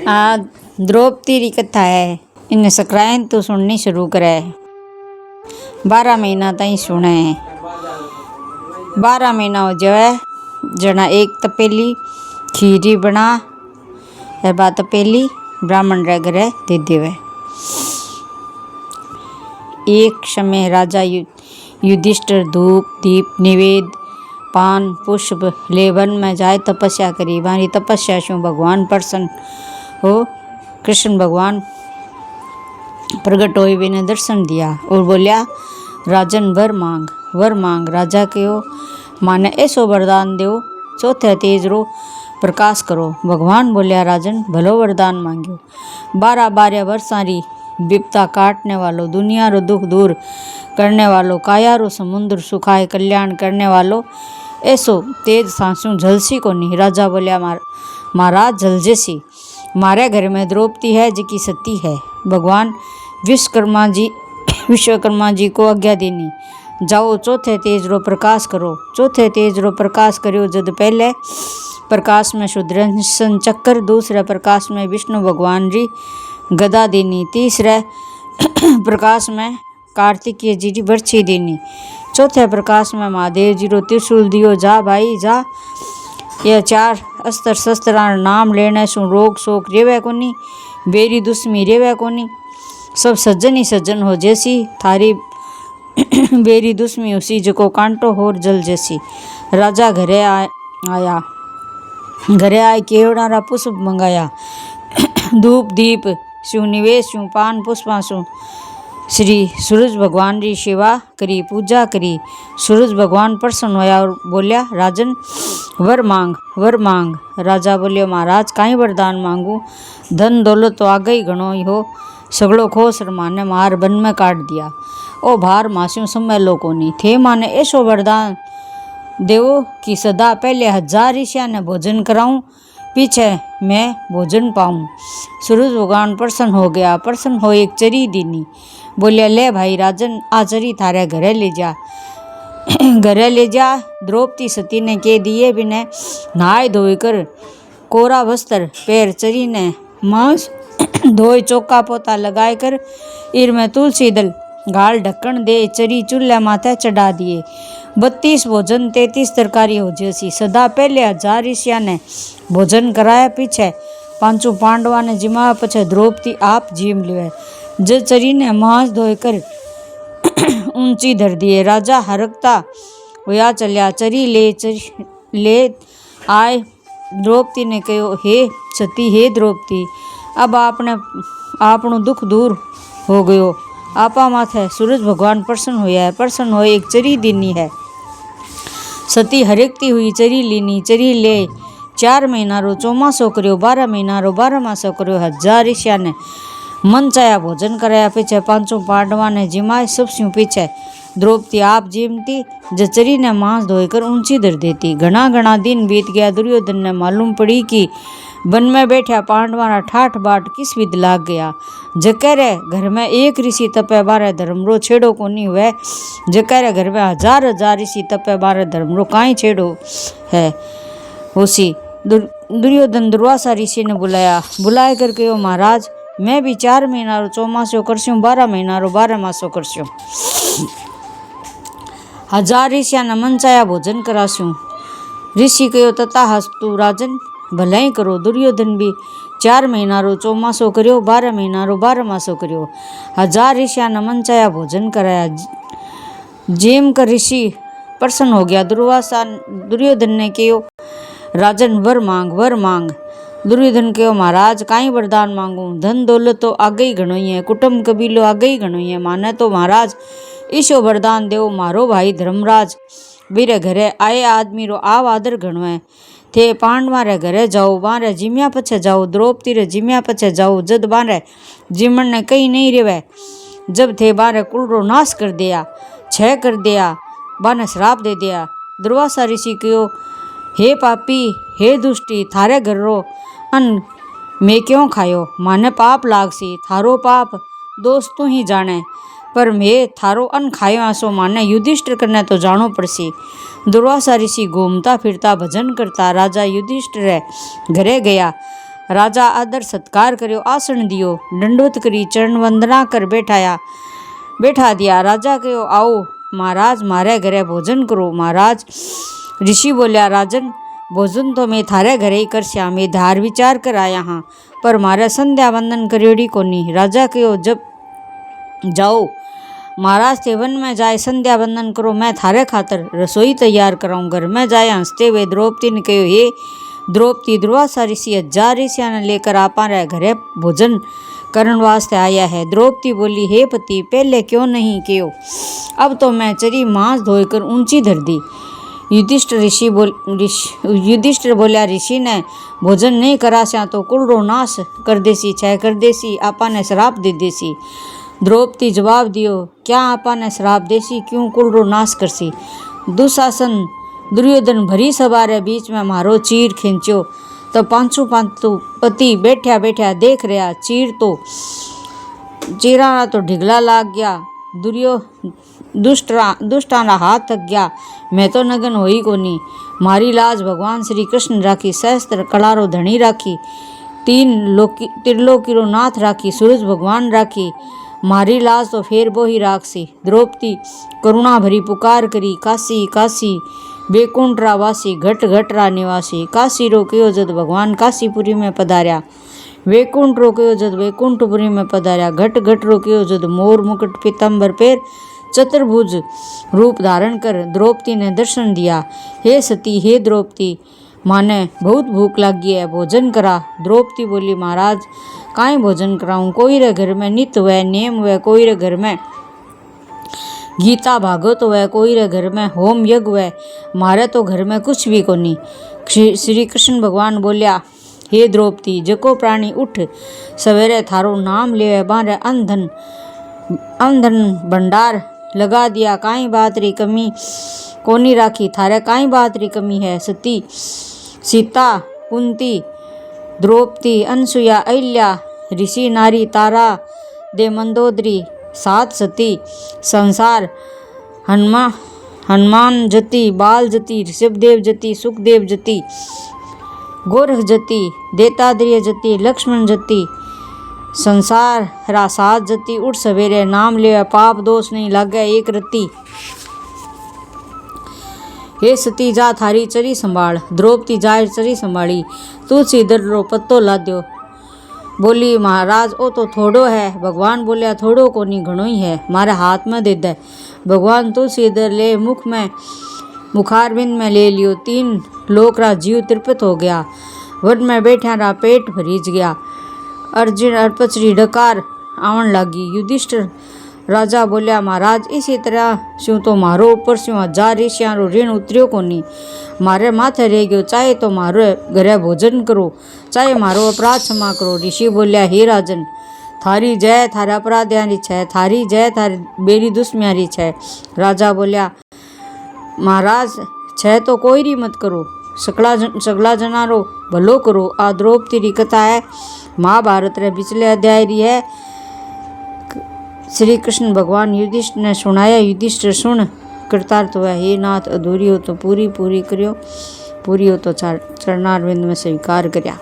आ द्रौपदी री कथा है। इन्हें सक्रांत तो सुननी शुरू करे। 12 महीना तई सुने। 12 महीना हो जाए जना एक तपेली खीरी बना है। बात तपेली ब्राह्मण रे घरे दे देवे। एक समय राजा युधिष्ठिर धूप दीप निवेद पान पुष्प ले वन में जाए तपस्या करी। वारी तपस्या से भगवान प्रसन्न हो। कृष्ण भगवान प्रकट हो बिने दर्शन दिया और बोलिया राजन वर मांग। राजा कहो माने ऐसो वरदान दो चौथे तेज रो प्रकाश करो। भगवान बोलिया राजन भलो वरदान मांग्यो। 12 वर्षा री विपता काटने वालो दुनिया रो दुख दूर करने वालो काया रो समुद्र सुखाए कल्याण करने वालो ऐसो तेज सांसू झलसी को नहीं। राजा बोलिया महाराज झल जैसी मारे घर में द्रौपदी है जिकी सती है। भगवान विश्वकर्मा जी को आज्ञा देनी जाओ चौथे तेज रो प्रकाश करो। चौथे तेज रो प्रकाश करो। जद पहले प्रकाश में सुदर्शन चक्र दूसरे प्रकाश में विष्णु भगवान री गदा देनी तीसरे प्रकाश में कार्तिकीय जी की बर्छी देनी चौथे प्रकाश में महादेव जी रो त्रिशूल दियो। जा भाई जा यह 4 अस्त्र शस्त्र नाम लेने सु रोग शोक रेवे कोनी बेरी दुश्मी रेवे कोनी सब सज्जन ही सज्जन हो जैसी थारी बेरी दुश्मी उसी जको कांटो होर जल जैसी। राजा घरे आया घरे आए केवड़ा रा पुष्प मंगाया धूप दीप शिव निवेश शिव पान पुष्पा सु श्री सूरज भगवान री सेवा करी पूजा करी। सूरज भगवान प्रसन्न होया और बोलिया राजन वर मांग। राजा बोलियो महाराज काई वरदान मांगू। धन दौलत तो आगे ही घणो ही हो सगड़ो खोस माने मार बन में काट दिया। ओ भार मास्यू समय लो कोनी थे माने ऐसो वरदान देवो कि सदा पहले 1000 ऋषिया ने भोजन कराऊं पीछे मैं भोजन पाऊं। सूरज भगवान प्रसन्न हो गया। प्रसन्न हो एक चरी दीनी बोलिया ले भाई राजन आ चरी थारे घरे ले जा। द्रौपदी सती ने कह दिए बिने नहाय धोई कर कोरा वस्त्र पैर चरी ने मांस धोई चौका पोता लगाए कर इर में तुलसी दल गाल ढक्कन दे चरी चूल्हे माथे चढ़ा दिए। 32 भोजन 33 तरकारी हो जैसी। सदा पहले 1000 ऋषिया ने भोजन कराया पीछे 5 पांडवा ने जिमा पछे द्रौपदी आप जीम लिवे। ज चरी ने मांस धोई कर ऊंची धर दिए। राजा हरकता होया चलिया चरी ले आए। द्रौपदी ने कहो हे सती हे द्रौपदी अब आपनो दुख दूर हो गयो। आपा माथे सूरज भगवान प्रसन्न होया है। प्रसन्न हो एक चरी दीनी है। सती हरकती हुई चरी लीनी चरी ले 4 महीना रो चौमासो करियो 12 महीना रो 12 मासो करियो। 1000 ऋषिया ने मन चाया भोजन कराया पीछे 5 पांडवा ने जिमाए सब स्यों पीछे द्रौपदी आप जीमती जचरी ने मांस धोकर ऊंची धर देती। घना दिन बीत गया। दुर्योधन ने मालूम पड़ी कि वन में बैठा पांडवा ना ठाठ बाट किस विध लाग गया। जकरे घर में एक ऋषि तपे 12 धर्मरो छेड़ो कोनी हुए। जकरे घर में 1000 ऋषि तपे 12 धर्मरो काई छेड़ो है। उसी दुर्योधन दुर्वासा ऋषि ने बुलाए कर कहो महाराज मैं भी 4 महीना रो चौमासो करस्यूं 12 महीना रो 12 मासो करस्यूं। 1000 ऋषिया ने मन चाया भोजन करास्यूं। ऋषि कहो तथा हस्तु राजन भले ही करो। दुर्योधन भी 4 महीना रो चौमासो करियो 12 महीना रो 12 मासो करियो। 1000 ऋषिया ने मन चाया भोजन कराया। जेम कर ऋषि प्रसन्न हो गया। दुर्योधन ने कहो राजन वर मांग। दुर्योधन कहो महाराज काई वरदान मांगू। धन दौलत तो आगे ही घणो ही है कुटुंब कबीलो आगे ही घणो ही है माने तो महाराज ईशो वरदान देव। मारो भाई धर्मराज बीरे घरे आए आदमी रो आव आदर घणो है। थे पांडवा रे घरे जाओ बारे जिम्या पछे जाओ द्रौपदी रे जिम्या पछे जाओ। जद बारे जिमन ने कहीं नहीं रेवे जब थे बारे कुल रो नाश कर दिया छह कर दिया बाने श्राप दे दिया। दुर्वासा ऋषि कहो हे पापी हे दुष्टी थारे घर रो अन मैं क्यों खायो माने पाप लागसी। थारो पाप दोस्त तू ही जाने पर मैं थारो अन खायो आसो माने युधिष्ठिर करने तो जानो पड़सी। दुर्वासा ऋषि घूमता फिरता भजन करता राजा युधिष्ठिर घरे गया। राजा आदर सत्कार करो, आसन दियो, दंडोत करी चरण वंदना कर बैठा दिया। राजा कहो आओ महाराज मारे घरे भोजन करो। महाराज ऋषि बोलिया राजन भोजन तो मैं थारे घरे ही कर श्या, मैं धार विचार कर आया हाँ, पर मारे संध्या वंदन करियोड़ी कोनी। राजा कहो जब जाओ महाराज ते वन में जाए संध्या वंदन करो, मैं थारे खातर रसोई तैयार कराऊं। घर में जाए हंसते हुए द्रौपदी ने कहो हे द्रौपदी दुर्वासा ऋषि 1000 ऋषिया ने लेकर आपा रे घरे भोजन करन वास्ते आया है। द्रौपदी बोली हे पति पहले क्यों नहीं कहो, अब तो मैं चरी मांस धोकर ऊंची धर दी। युधिष्ठिर बोलिया ऋषि ने भोजन नहीं करास्या तो कुलरो नाश कर देसी, छह कर देसी, आपा ने श्राप दे देसी। द्रौपदी जवाब दियो क्या आपा ने श्राप देसी, क्यों कुलरो नाश करसी। दुशासन दुर्योधन भरी सभा रे बीच में मारो चीर खींच्यो, तो पांचू पति बैठा बैठा देख रहा। चीरा तो ढिगला लाग गया, दुष्टा ना हाथ थक गया, मैं तो नगन होई कोनी। मारी लाज भगवान श्री कृष्ण राखी, सहस्त्र कलारो धनी राखी, त्रिलोकी रो नाथ राखी, सूरज भगवान राखी, मारी लाज तो फेर बोही राखसी। द्रौपदी करुणा भरी पुकार करी काशी काशी बैकुंठ रा वासी, घट घट रा निवासी। काशी रो कयो जद भगवान काशीपुरी में पधार्या, वैकुंठ रो कयो जद वैकुंठपुरी में पधार्या, घट घट रो कयो जद मोर मुकुट पीताम्बर पैर चतुर्भुज रूप धारण कर द्रौपदी ने दर्शन दिया। हे सती हे द्रौपदी माने बहुत भूख लगी है, भोजन करा। द्रौपदी बोली महाराज काई भोजन कराऊं, कोई रे घर में नित्य हुए नेम हुए, कोई रे घर में गीता भागवत हुए, कोई रे घर में होम यज्ञ हुए, मारे तो घर में कुछ भी कोनी। श्री कृष्ण भगवान बोलिया हे द्रौपदी जको प्राणी उठ सवेरे थारो नाम ले बारे अंधन भंडार लगा दिया, काई बात री कमी कोनी राखी, थारे काई बात री कमी है। सती सीता कुंती द्रौपदी अनसुया अहिल्या ऋषि नारी तारा दे मंदोदरी 7 सती संसार हनुमान जति, बाल जति, ऋषभदेव जति, सुखदेव जति, गोरख जति, देताद्रिय जति, लक्ष्मण जति, संसार रा 7 जति। उठ सवेरे नाम ले पाप दोष नहीं लागे एक रत्ती। हे सती जा थारी चरी संभाल। द्रौपदी जाए चरी संभाली, तुलसी दर रो पत्तो लाद्यो। बोली महाराज ओ तो थोड़ो है। भगवान बोलिया थोड़ो को नहीं घणो ही है, मारे हाथ में दे दे। भगवान तुलसी दर ले मुखारबिंद में ले लियो। 3 लोक रा जीव तृप्त हो गया, वन में बैठा रा पेट भरीज गया। अर्जुन अर्पचरी डकार आवन लागी। युधिष्ठिर राजा बोलिया महाराज इसी तरह शू तो मारो ऊपर शू 1000 ऋषिया रो ऋण उतरियो कोनी, मारे माथे रह गयो, चाहे तो मारो घरे भोजन करो, चाहे मारो अपराध क्षमा करो। ऋषि बोलिया हे राजन थारी जय थारे अपराध्यारी छे, थारी जय थारी बेरी दुश्मनियारी छे। राजा बोलिया महाराज छे तो कोई री मत करो, सगला जनारो भलो करो। आ द्रौपदी री कथा है, महाभारत रे पिछले अध्याय री है। श्री कृष्ण भगवान युधिष्ठिर ने सुनाया। युधिष्ठिर सुन कृतार्थ हुआ, हे नाथ अधूरी हो तो पूरी करियो, पूरी हो तो चरणारविंद में स्वीकार करया।